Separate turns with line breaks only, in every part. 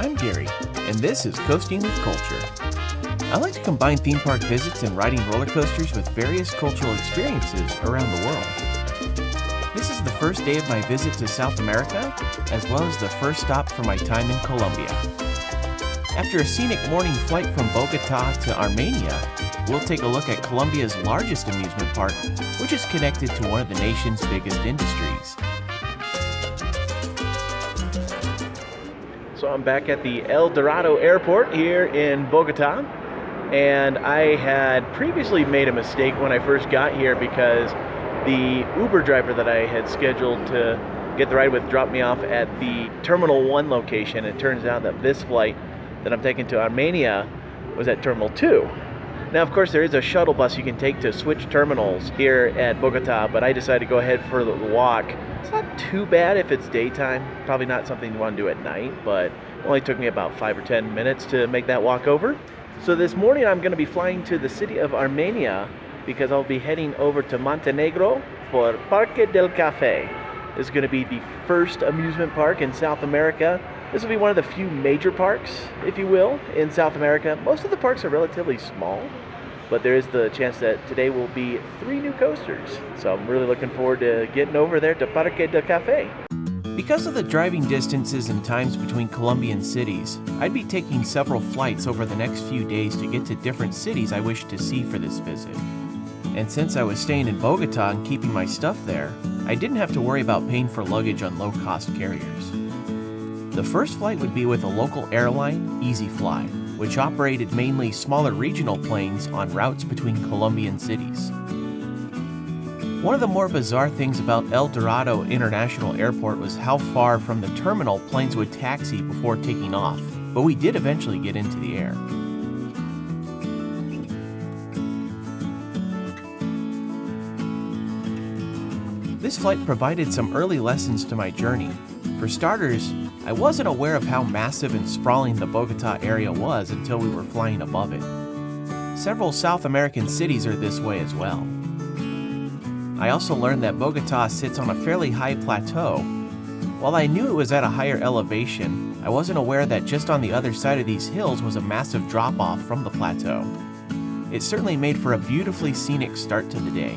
I'm Gary, and this is Coasting with Culture. I like to combine theme park visits and riding roller coasters with various cultural experiences around the world. This is the first day of my visit to South America, as well as the first stop for my time in Colombia. After a scenic morning flight from Bogota to Armenia, we'll take a look at Colombia's largest amusement park, which is connected to one of the nation's biggest industries. So I'm back at the El Dorado Airport here in Bogota, and I had previously made a mistake when I first got here because the Uber driver that I had scheduled to get the ride with dropped me off at the Terminal 1 location. It turns out that this flight that I'm taking to Armenia was at Terminal 2. Now, of course, there is a shuttle bus you can take to switch terminals here at Bogota, but I decided to go ahead for the walk. It's not too bad if it's daytime. Probably not something you want to do at night, but it only took me about 5 or 10 minutes to make that walk over. So this morning I'm going to be flying to the city of Armenia because I'll be heading over to Montenegro for Parque del Café. This is going to be the first amusement park in South America. This will be one of the few major parks, if you will, in South America. Most of the parks are relatively small, but there is the chance that today will be 3 new coasters. So I'm really looking forward to getting over there to Parque del Café. Because of the driving distances and times between Colombian cities, I'd be taking several flights over the next few days to get to different cities I wish to see for this visit. And since I was staying in Bogota and keeping my stuff there, I didn't have to worry about paying for luggage on low-cost carriers. The first flight would be with a local airline, EasyFly, which operated mainly smaller regional planes on routes between Colombian cities. One of the more bizarre things about El Dorado International Airport was how far from the terminal planes would taxi before taking off, but we did eventually get into the air. This flight provided some early lessons to my journey. For starters, I wasn't aware of how massive and sprawling the Bogota area was until we were flying above it. Several South American cities are this way as well. I also learned that Bogota sits on a fairly high plateau. While I knew it was at a higher elevation, I wasn't aware that just on the other side of these hills was a massive drop-off from the plateau. It certainly made for a beautifully scenic start to the day.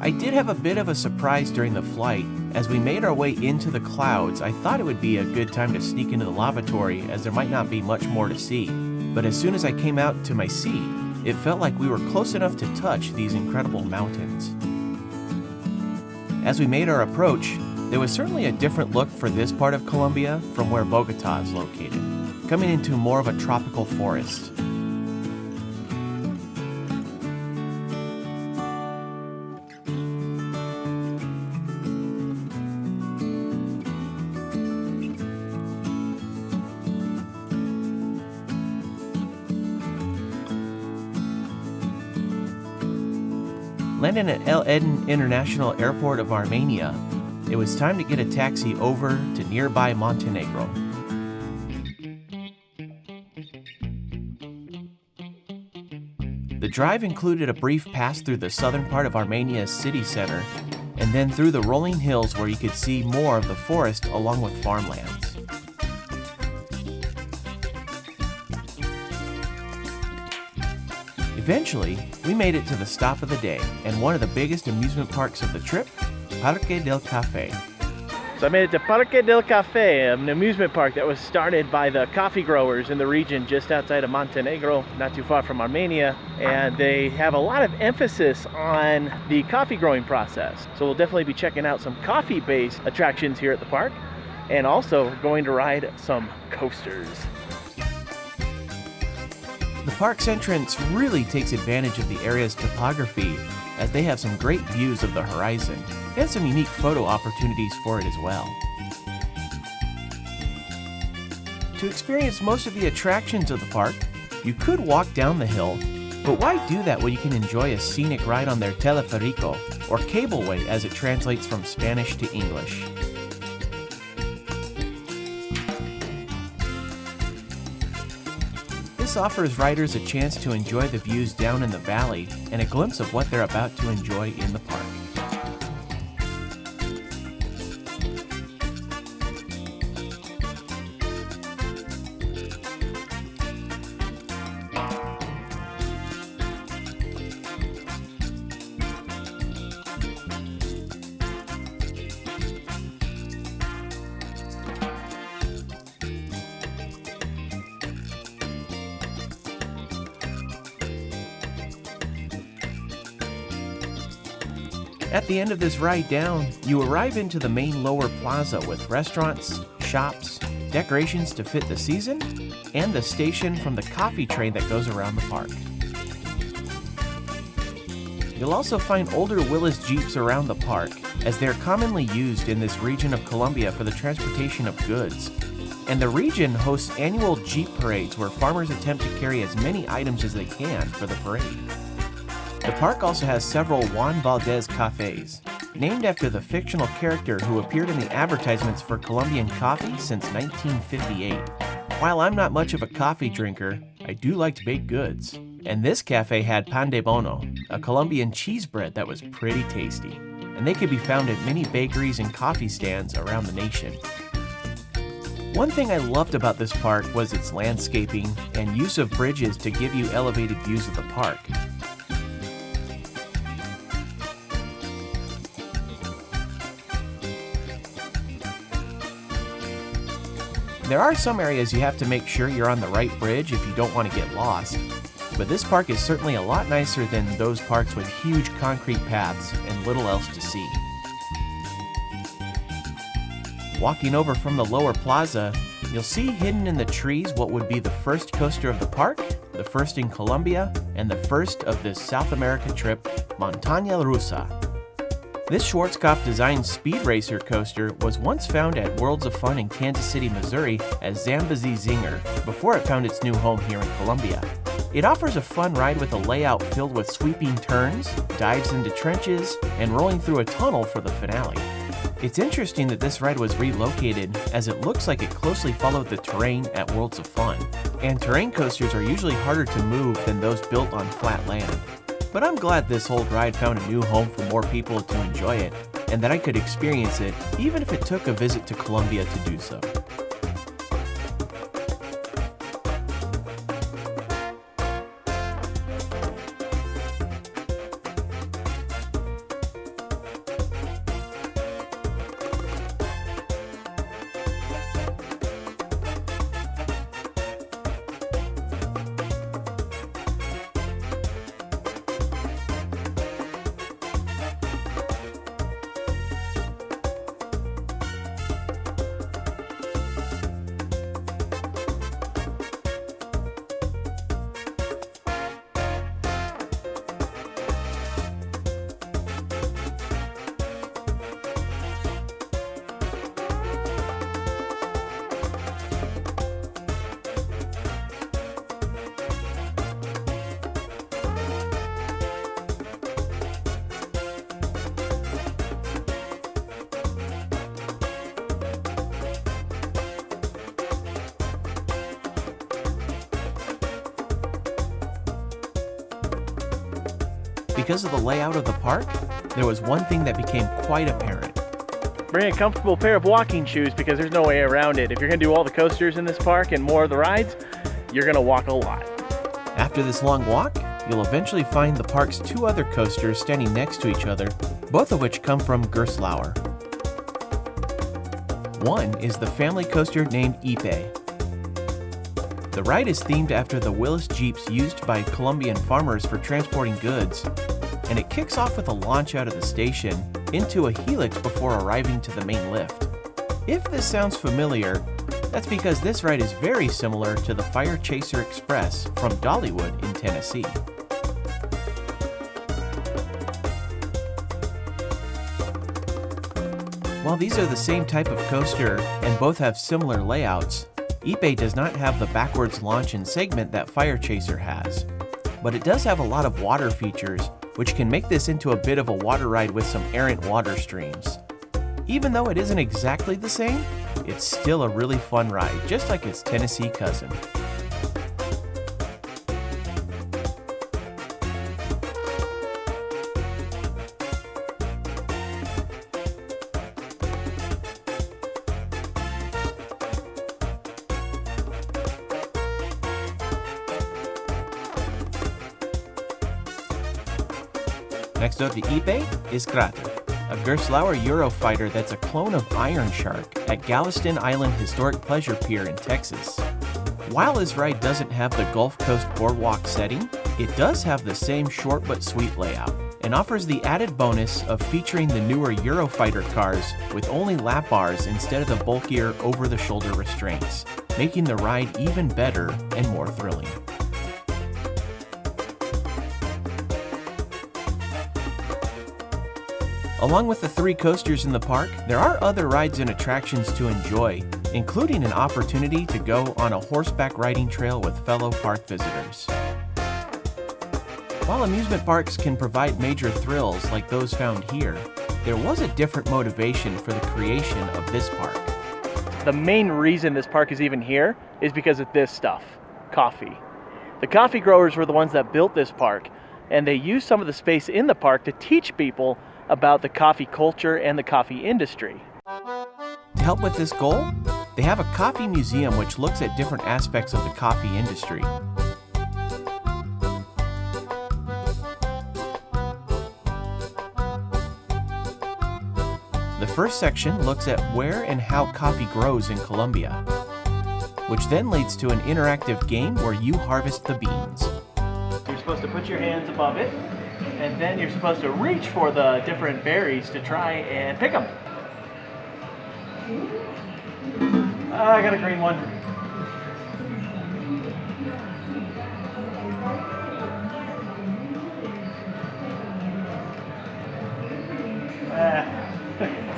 I did have a bit of a surprise during the flight. As we made our way into the clouds, I thought it would be a good time to sneak into the lavatory as there might not be much more to see. But as soon as I came out to my seat, it felt like we were close enough to touch these incredible mountains. As we made our approach, there was certainly a different look for this part of Colombia from where Bogota is located, coming into more of a tropical forest. Landing at El Eden International Airport of Armenia, it was time to get a taxi over to nearby Montenegro. The drive included a brief pass through the southern part of Armenia's city center, and then through the rolling hills where you could see more of the forest along with farmlands. Eventually, we made it to the stop of the day and one of the biggest amusement parks of the trip, Parque del Café. So I made it to Parque del Café, an amusement park that was started by the coffee growers in the region just outside of Montenegro, not too far from Armenia, and they have a lot of emphasis on the coffee growing process. So we'll definitely be checking out some coffee-based attractions here at the park, and also going to ride some coasters. The park's entrance really takes advantage of the area's topography, as they have some great views of the horizon and some unique photo opportunities for it as well. To experience most of the attractions of the park, you could walk down the hill, but why do that when you can enjoy a scenic ride on their teleférico, or cableway as it translates from Spanish to English. This offers riders a chance to enjoy the views down in the valley and a glimpse of what they're about to enjoy in the park. At the end of this ride down, you arrive into the main lower plaza with restaurants, shops, decorations to fit the season, and the station from the coffee train that goes around the park. You'll also find older Willis Jeeps around the park, as they're commonly used in this region of Colombia for the transportation of goods. And the region hosts annual Jeep parades where farmers attempt to carry as many items as they can for the parade. The park also has several Juan Valdez cafes, named after the fictional character who appeared in the advertisements for Colombian coffee since 1958. While I'm not much of a coffee drinker, I do like baked goods. And this cafe had pan de bono, a Colombian cheese bread that was pretty tasty. And they could be found at many bakeries and coffee stands around the nation. One thing I loved about this park was its landscaping and use of bridges to give you elevated views of the park. There are some areas you have to make sure you're on the right bridge if you don't want to get lost, but this park is certainly a lot nicer than those parks with huge concrete paths and little else to see. Walking over from the lower plaza, you'll see hidden in the trees what would be the first coaster of the park, the first in Colombia, and the first of this South America trip, Montaigne Rusa. This Schwarzkopf-designed speed racer coaster was once found at Worlds of Fun in Kansas City, Missouri as Zambezi Zinger, before it found its new home here in Colombia. It offers a fun ride with a layout filled with sweeping turns, dives into trenches, and rolling through a tunnel for the finale. It's interesting that this ride was relocated, as it looks like it closely followed the terrain at Worlds of Fun, and terrain coasters are usually harder to move than those built on flat land. But I'm glad this whole ride found a new home for more people to enjoy it, and that I could experience it, even if it took a visit to Colombia to do so. Because of the layout of the park, there was one thing that became quite apparent.
Bring a comfortable pair of walking shoes because there's no way around it. If you're going to do all the coasters in this park and more of the rides, you're going to walk a lot.
After this long walk, you'll eventually find the park's two other coasters standing next to each other, both of which come from Gerstlauer. One is the family coaster named Ipe. The ride is themed after the Willis Jeeps used by Colombian farmers for transporting goods, and it kicks off with a launch out of the station into a helix before arriving to the main lift. If this sounds familiar, that's because this ride is very similar to the Fire Chaser Express from Dollywood in Tennessee. While these are the same type of coaster and both have similar layouts, Ipe does not have the backwards launch and segment that Fire Chaser has, but it does have a lot of water features, which can make this into a bit of a water ride with some errant water streams. Even though it isn't exactly the same, it's still a really fun ride, just like its Tennessee cousin.
Next door to Ipe is Crater, a Gerstlauer Eurofighter that's a clone of Iron Shark at Galveston Island Historic Pleasure Pier in Texas. While this ride doesn't have the Gulf Coast Boardwalk setting, it does have the same short but sweet layout and offers the added bonus of featuring the newer Eurofighter cars with only lap bars instead of the bulkier over-the-shoulder restraints, making the ride even better and more thrilling. Along with the 3 coasters in the park, there are other rides and attractions to enjoy, including an opportunity to go on a horseback riding trail with fellow park visitors. While amusement parks can provide major thrills like those found here, there was a different motivation for the creation of this park.
The main reason this park is even here is because of this stuff, coffee. The coffee growers were the ones that built this park, and they used some of the space in the park to teach people about the coffee culture and the coffee industry.
To help with this goal, they have a coffee museum which looks at different aspects of the coffee industry. The first section looks at where and how coffee grows in Colombia, which then leads to an interactive game where you harvest the beans.
You're supposed to put your hands above it, and then you're supposed to reach for the different berries to try and pick them. I got a green one.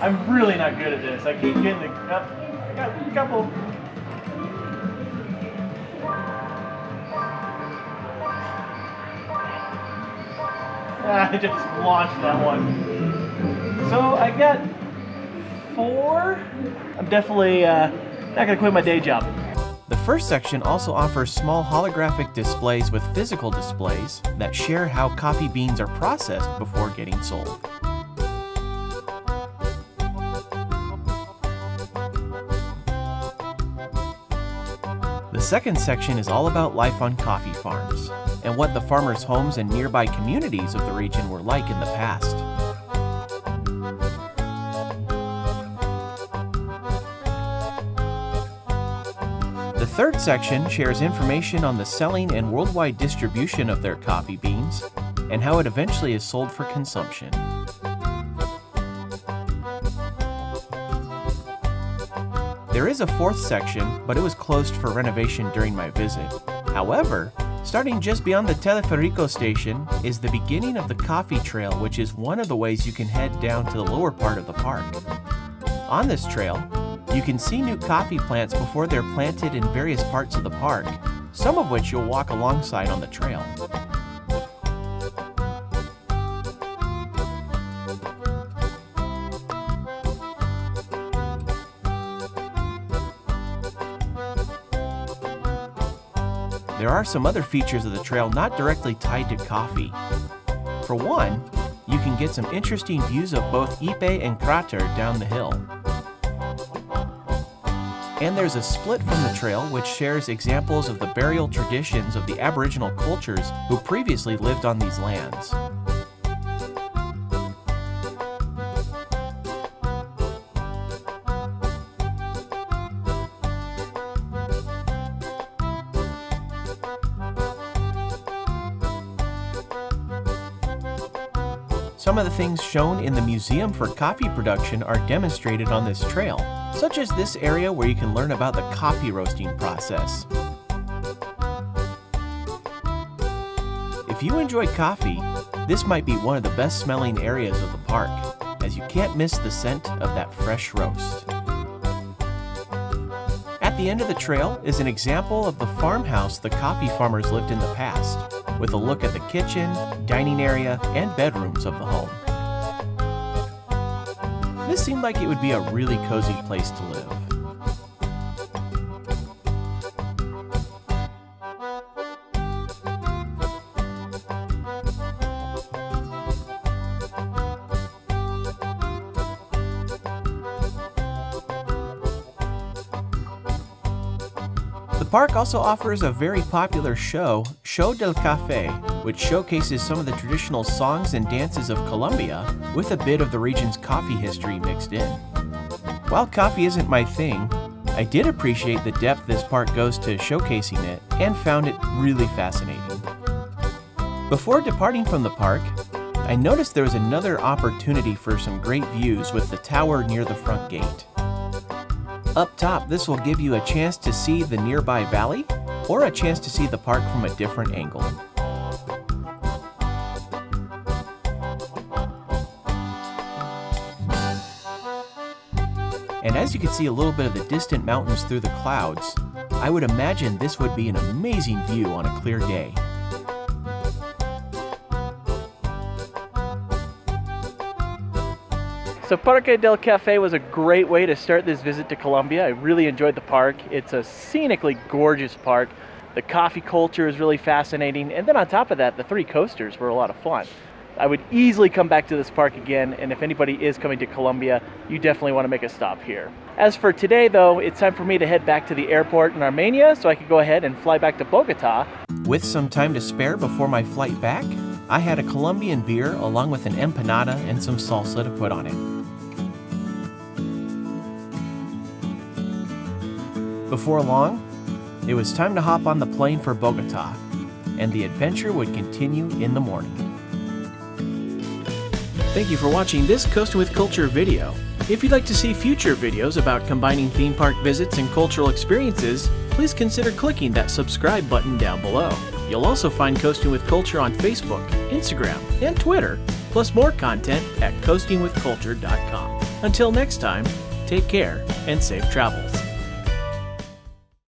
I'm really not good at this. I keep getting the cup. I got a couple. I just launched that one. So I got 4. I'm definitely not gonna quit my day job.
The first section also offers small holographic displays with physical displays that share how coffee beans are processed before getting sold. The second section is all about life on coffee farms and what the farmers' homes and nearby communities of the region were like in the past. The third section shares information on the selling and worldwide distribution of their coffee beans and how it eventually is sold for consumption. There is a fourth section, but it was closed for renovation during my visit. However, starting just beyond the Teleferico station is the beginning of the coffee trail, which is one of the ways you can head down to the lower part of the park. On this trail, you can see new coffee plants before they're planted in various parts of the park, some of which you'll walk alongside on the trail. There are some other features of the trail not directly tied to coffee. For one, you can get some interesting views of both Ipe and Crater down the hill. And there's a split from the trail which shares examples of the burial traditions of the Aboriginal cultures who previously lived on these lands. Some of the things shown in the Museum for Coffee Production are demonstrated on this trail, such as this area where you can learn about the coffee roasting process. If you enjoy coffee, this might be one of the best smelling areas of the park, as you can't miss the scent of that fresh roast. At the end of the trail is an example of the farmhouse the coffee farmers lived in the past, with a look at the kitchen, dining area, and bedrooms of the home. This seemed like it would be a really cozy place to live. The park also offers a very popular show del Café, which showcases some of the traditional songs and dances of Colombia with a bit of the region's coffee history mixed in. While coffee isn't my thing, I did appreciate the depth this park goes to showcasing it and found it really fascinating. Before departing from the park, I noticed there was another opportunity for some great views with the tower near the front gate. Up top, this will give you a chance to see the nearby valley or a chance to see the park from a different angle. And as you can see a little bit of the distant mountains through the clouds, I would imagine this would be an amazing view on a clear day.
So Parque del Café was a great way to start this visit to Colombia. I really enjoyed the park. It's a scenically gorgeous park. The coffee culture is really fascinating. And then on top of that, the 3 coasters were a lot of fun. I would easily come back to this park again, and if anybody is coming to Colombia, you definitely want to make a stop here. As for today though, it's time for me to head back to the airport in Armenia so I could go ahead and fly back to Bogota.
With some time to spare before my flight back, I had a Colombian beer along with an empanada and some salsa to put on it. Before long, it was time to hop on the plane for Bogota, and the adventure would continue in the morning. Thank you for watching this Coastin' with Culture video. If you'd like to see future videos about combining theme park visits and cultural experiences, please consider clicking that subscribe button down below. You'll also find Coastin' with Culture on Facebook, Instagram, and Twitter, plus more content at coastingwithculture.com. Until next time, take care and safe travels.